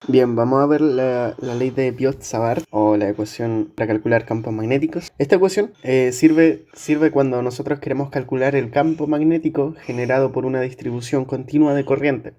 Bien, vamos a ver la ley de Biot-Savart o la ecuación para calcular campos magnéticos. Esta ecuación sirve cuando nosotros queremos calcular el campo magnético generado por una distribución continua de corriente,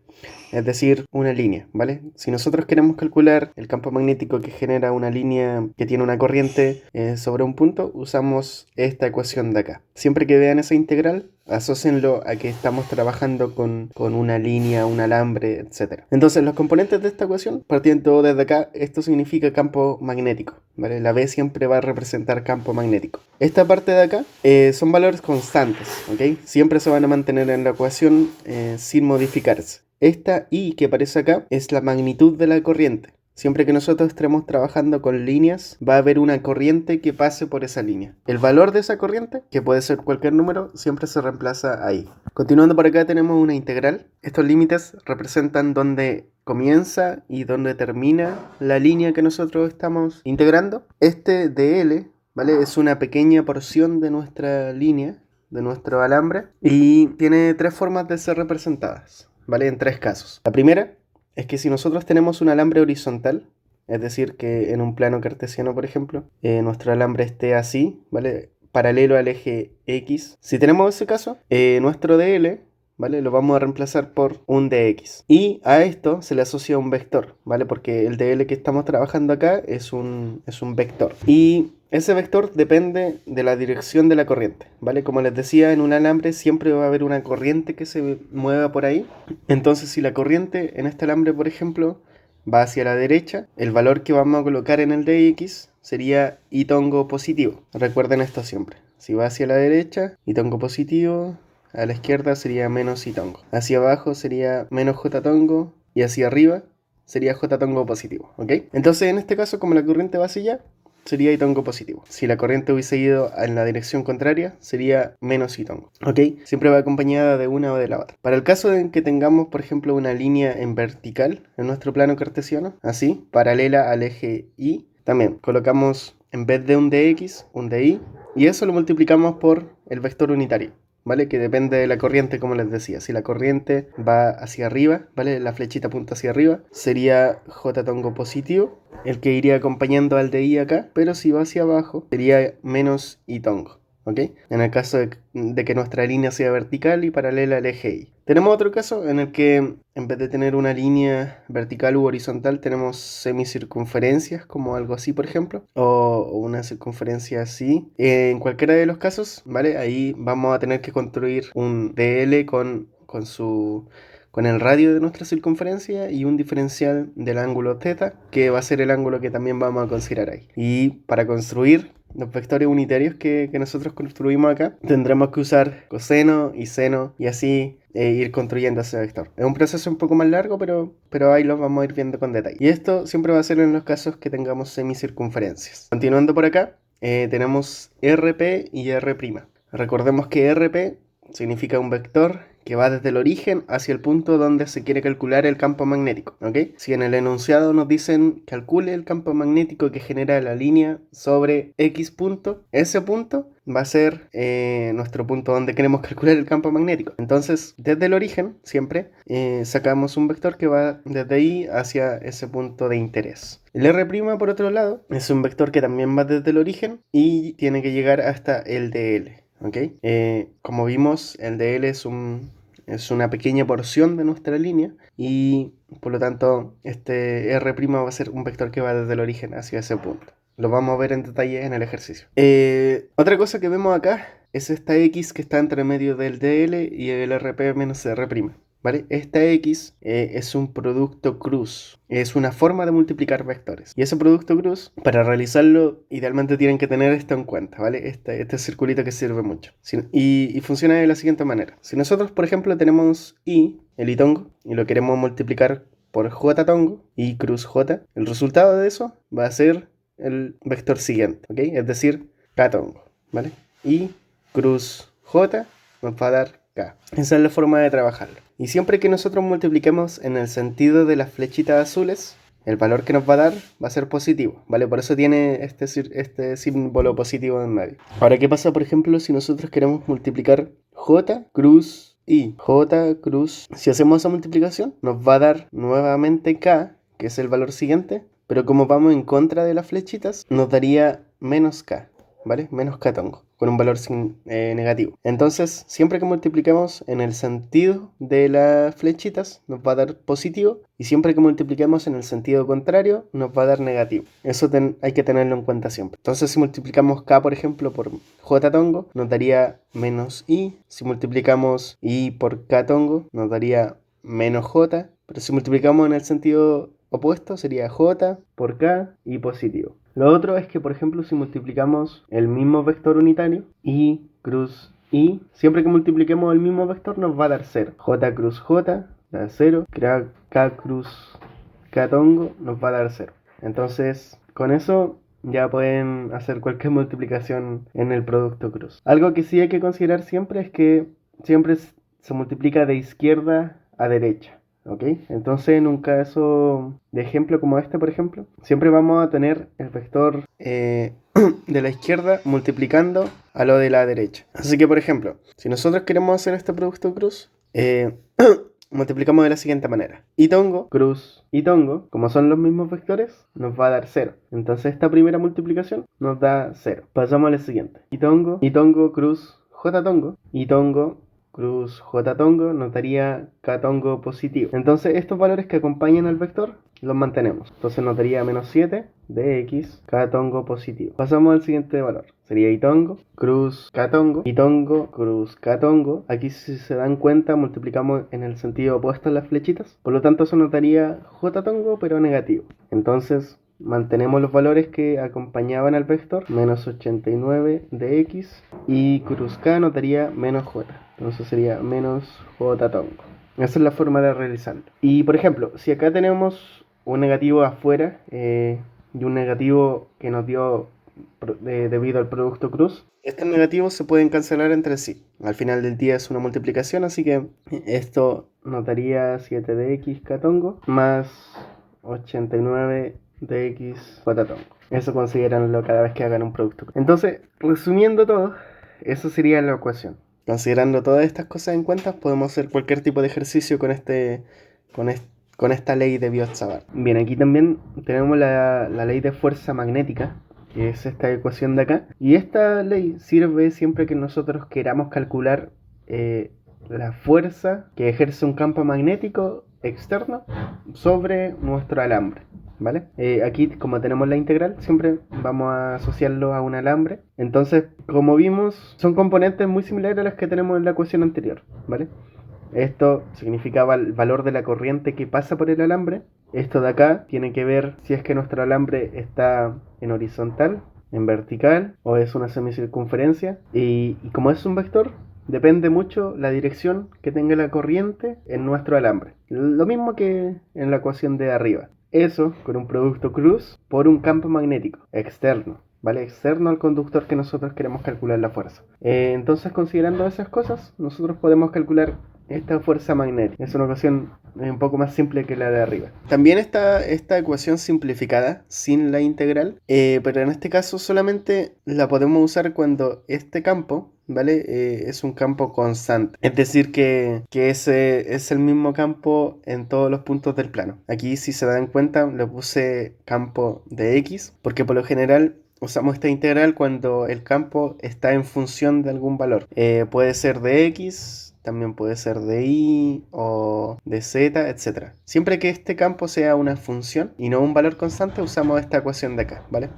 es decir, una línea, ¿vale? Si nosotros queremos calcular el campo magnético que genera una línea que tiene una corriente sobre un punto, usamos esta ecuación de acá. Siempre que vean esa integral, asócienlo a que estamos trabajando con una línea, un alambre, etc. Entonces, los componentes de esta ecuación, partiendo desde acá, esto significa campo magnético, ¿vale? La B siempre va a representar campo magnético. Esta parte de acá son valores constantes, ¿ok? Siempre se van a mantener en la ecuación sin modificarse. Esta I que aparece acá es la magnitud de la corriente. Siempre que nosotros estemos trabajando con líneas, va a haber una corriente que pase por esa línea. El valor de esa corriente, que puede ser cualquier número, siempre se reemplaza ahí. Continuando por acá tenemos una integral. Estos límites representan dónde comienza y dónde termina la línea que nosotros estamos integrando. Este dl, ¿vale? Es una pequeña porción de nuestra línea, de nuestro alambre, y tiene tres formas de ser representadas, ¿vale? En tres casos. La primera es que si nosotros tenemos un alambre horizontal, es decir, que en un plano cartesiano, por ejemplo, nuestro alambre esté así, ¿vale? Paralelo al eje X. Si tenemos ese caso, nuestro dl, ¿vale? Lo vamos a reemplazar por un dx. Y a esto se le asocia un vector, ¿vale? Porque el dl que estamos trabajando acá es un vector. Y ese vector depende de la dirección de la corriente, ¿vale? Como les decía, en un alambre siempre va a haber una corriente que se mueva por ahí. Entonces, si la corriente en este alambre, por ejemplo, va hacia la derecha, el valor que vamos a colocar en el dx sería y tongo positivo. Recuerden esto siempre. Si va hacia la derecha, y tongo positivo. A la izquierda sería menos y tongo. Hacia abajo sería menos j tongo. Y hacia arriba sería j tongo positivo, ¿ok? Entonces, en este caso, como la corriente va hacia allá, sería y tongo positivo. Si la corriente hubiese ido en la dirección contraria, sería menos y tongo, ¿ok? Siempre va acompañada de una o de la otra. Para el caso de que tengamos, por ejemplo, una línea en vertical en nuestro plano cartesiano, así, paralela al eje Y, también colocamos, en vez de un dx, un dy, y eso lo multiplicamos por el vector unitario, ¿vale? Que depende de la corriente, como les decía. Si la corriente va hacia arriba, ¿vale? La flechita apunta hacia arriba, sería j tongo positivo, el que iría acompañando al de i acá, pero si va hacia abajo, sería menos i tongo, ¿ok? En el caso de que nuestra línea sea vertical y paralela al eje y. Tenemos otro caso en el que, en vez de tener una línea vertical u horizontal, tenemos semicircunferencias, como algo así, por ejemplo, o una circunferencia así. En cualquiera de los casos, ¿vale? Ahí vamos a tener que construir un dl con el radio de nuestra circunferencia y un diferencial del ángulo θ, que va a ser el ángulo que también vamos a considerar ahí. Y para construir los vectores unitarios que nosotros construimos acá, tendremos que usar coseno y seno y así ir construyendo ese vector. Es un proceso un poco más largo, pero ahí lo vamos a ir viendo con detalle. Y esto siempre va a ser en los casos que tengamos semicircunferencias. Continuando por acá, tenemos RP y R'. Recordemos que RP significa un vector que va desde el origen hacia el punto donde se quiere calcular el campo magnético, ¿ok? Si en el enunciado nos dicen calcule el campo magnético que genera la línea sobre X punto, ese punto va a ser nuestro punto donde queremos calcular el campo magnético. Entonces, desde el origen, siempre, sacamos un vector que va desde ahí hacia ese punto de interés. El R', por otro lado, es un vector que también va desde el origen y tiene que llegar hasta el dl. ¿Okay? Como vimos, el dl es una pequeña porción de nuestra línea y por lo tanto este R' va a ser un vector que va desde el origen hacia ese punto. Lo vamos a ver en detalle en el ejercicio. Otra cosa que vemos acá es esta X que está entre medio del dl y el RP menos R'. ¿Vale? Esta X es un producto cruz, es una forma de multiplicar vectores. Y ese producto cruz, para realizarlo, idealmente tienen que tener esto en cuenta, ¿vale? Este circulito que sirve mucho. Y funciona de la siguiente manera. Si nosotros, por ejemplo, tenemos I, el I tongo, y lo queremos multiplicar por J tongo, I cruz J, el resultado de eso va a ser el vector siguiente, ¿ok? Es decir, K tongo, ¿vale? I cruz J nos va a dar K. Esa es la forma de trabajarlo. Y siempre que nosotros multipliquemos en el sentido de las flechitas azules, el valor que nos va a dar va a ser positivo, ¿vale? Por eso tiene este símbolo positivo en medio. Ahora, ¿qué pasa, por ejemplo, si nosotros queremos multiplicar J cruz I? J cruz, si hacemos esa multiplicación, nos va a dar nuevamente K, que es el valor siguiente, pero como vamos en contra de las flechitas, nos daría menos k, ¿vale? Menos k tongo, con un valor negativo. Entonces, siempre que multipliquemos en el sentido de las flechitas, nos va a dar positivo, y siempre que multipliquemos en el sentido contrario, nos va a dar negativo. Eso hay que tenerlo en cuenta siempre. Entonces, si multiplicamos k, por ejemplo, por j tongo, nos daría menos i. Si multiplicamos i por k tongo, nos daría menos j. Pero si multiplicamos en el sentido opuesto, sería j por k y positivo. Lo otro es que, por ejemplo, si multiplicamos el mismo vector unitario, i cruz i, siempre que multipliquemos el mismo vector nos va a dar 0. J cruz j da 0, k cruz k tongo nos va a dar 0. Entonces, con eso ya pueden hacer cualquier multiplicación en el producto cruz. Algo que sí hay que considerar siempre es que siempre se multiplica de izquierda a derecha. ¿Ok? Entonces, en un caso de ejemplo como este, por ejemplo, siempre vamos a tener el vector de la izquierda multiplicando a lo de la derecha. Así que, por ejemplo, si nosotros queremos hacer este producto cruz, multiplicamos de la siguiente manera. I tongo, cruz y tongo, como son los mismos vectores, nos va a dar 0. Entonces, esta primera multiplicación nos da 0. Pasamos a la siguiente. I tongo, cruz, j tongo, i tongo, cruz j tongo nos daría k tongo positivo. Entonces estos valores que acompañan al vector los mantenemos. Entonces nos daría menos 7 de x k tongo positivo. Pasamos al siguiente valor. Sería i tongo, cruz k tongo, i tongo, cruz k tongo. Aquí, si se dan cuenta, multiplicamos en el sentido opuesto a las flechitas. Por lo tanto, eso nos daría j tongo pero negativo. Entonces mantenemos los valores que acompañaban al vector, menos 89 de x, y cruz k nos daría menos j. Entonces sería menos j tongo. Esa es la forma de realizarlo. Y por ejemplo, si acá tenemos un negativo afuera y un negativo que nos dio debido al producto cruz, estos negativos se pueden cancelar entre sí. Al final del día es una multiplicación, así que esto nos daría 7 de x k tongo más 89 de x j tongo. Eso considéranlo cada vez que hagan un producto. Entonces, resumiendo todo, eso sería la ecuación. Considerando todas estas cosas en cuenta, podemos hacer cualquier tipo de ejercicio con esta ley de Biot-Savart. Bien, aquí también tenemos la ley de fuerza magnética, que es esta ecuación de acá. Y esta ley sirve siempre que nosotros queramos calcular la fuerza que ejerce un campo magnético externo sobre nuestro alambre. ¿Vale? Aquí, como tenemos la integral, siempre vamos a asociarlo a un alambre. Entonces, como vimos, son componentes muy similares a las que tenemos en la ecuación anterior, ¿vale? Esto significaba el valor de la corriente que pasa por el alambre. Esto de acá tiene que ver si es que nuestro alambre está en horizontal, en vertical o es una semicircunferencia. Y como es un vector, depende mucho la dirección que tenga la corriente en nuestro alambre. Lo mismo que en la ecuación de arriba. Eso con un producto cruz por un campo magnético externo, ¿vale? Externo al conductor que nosotros queremos calcular la fuerza. Entonces, considerando esas cosas, nosotros podemos calcular esta fuerza magnética. Es una ecuación un poco más simple que la de arriba. También está esta ecuación simplificada, sin la integral, pero en este caso solamente la podemos usar cuando este campo, ¿vale? Es un campo constante. Es decir, que ese es el mismo campo en todos los puntos del plano. Aquí, si se dan cuenta, le puse campo de x, porque por lo general usamos esta integral cuando el campo está en función de algún valor. Puede ser de x, también puede ser de y o de z, etc. Siempre que este campo sea una función y no un valor constante, usamos esta ecuación de acá, ¿vale?